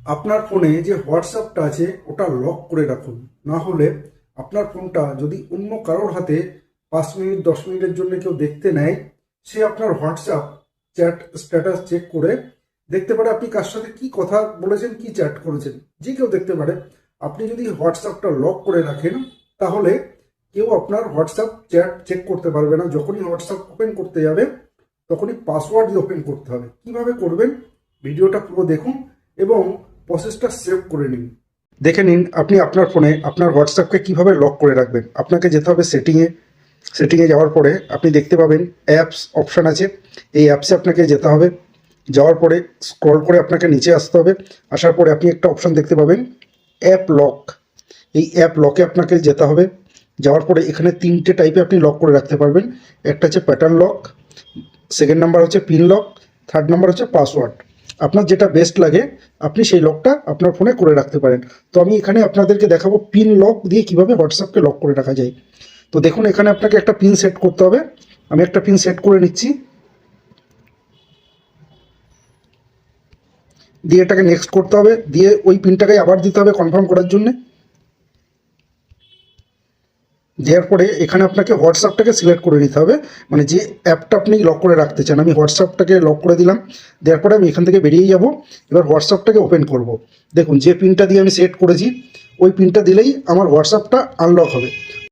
আপনার ফোনে যে হোয়াটসঅ্যাপটা আছে ওটা লক করে রাখুন। না হলে আপনার ফোনটা যদি অন্য কারোর হাতে 5 মিনিট 10 মিনিটের জন্য কেউ দেখতে নেয়, সে আপনার হোয়াটসঅ্যাপ চ্যাট স্ট্যাটাস চেক করে দেখতে পারে আপনি কার সাথে কি কথা বলেছেন, কি চ্যাট করেছেন, যে কেউ দেখতে পারে। আপনি যদি হোয়াটসঅ্যাপটা লক করে রাখেন তাহলে কেউ আপনার হোয়াটসঅ্যাপ চ্যাট চেক করতে পারবে না। যখনই হোয়াটসঅ্যাপ ওপেন করতে যাবে তখনই পাসওয়ার্ড দিয়ে ওপেন করতে হবে। কিভাবে করবেন ভিডিওটা পুরো দেখুন এবং প্রসেসটা সেভ করে নিন। দেখে নিন আপনি আপনার ফোনে আপনার হোয়াটসঅ্যাপকে কিভাবে লক করে রাখবেন। আপনাকে যেতে হবে সেটিংয়ে যাওয়ার পরে আপনি দেখতে পাবেন অ্যাপস অপশান আছে। এই অ্যাপসে আপনাকে যেতে হবে। যাওয়ার পরে স্ক্রল করে আপনাকে নিচে আসতে হবে। আসার পরে আপনি একটা অপশান দেখতে পাবেন অ্যাপ লক। এই অ্যাপ লকে আপনাকে যেতে হবে। যাওয়ার পরে এখানে 3টে টাইপে আপনি লক করে রাখতে পারবেন। একটা হচ্ছে প্যাটার্ন লক, সেকেন্ড নাম্বার হচ্ছে পিন লক, থার্ড নাম্বার হচ্ছে পাসওয়ার্ড। আপনার যেটা বেস্ট লাগে আপনি সেই লকটা আপনার ফোনে করে রাখতে পারেন। তো আমি এখানে আপনাদেরকে দেখাবো পিন লক দিয়ে কিভাবে হোয়াটসঅ্যাপকে লক করে রাখা যায়। তো দেখুন এখানে আপনাকে একটা পিন সেট করতে হবে। আমি একটা পিন সেট করে নিচ্ছি, দিয়ে এটাকে নেক্সট করতে হবে, দিয়ে ওই পিনটাকে আবার দিতে হবে কনফার্ম করার জন্য। দেওয়ার পরে এখানে আপনাকে হোয়াটসঅ্যাপটাকে সিলেক্ট করে নিতে হবে, মানে যে অ্যাপটা আপনি লক করে রাখতে চান। আমি হোয়াটসঅ্যাপটাকে লক করে দিলাম। দেওয়ার পরে আমি এখান থেকে বেরিয়ে যাব। এবার হোয়াটসঅ্যাপটাকে ওপেন করব। দেখুন যে পিনটা দিয়ে আমি সেট করেছি ওই পিনটা দিলেই আমার হোয়াটসঅ্যাপটা আনলক হবে।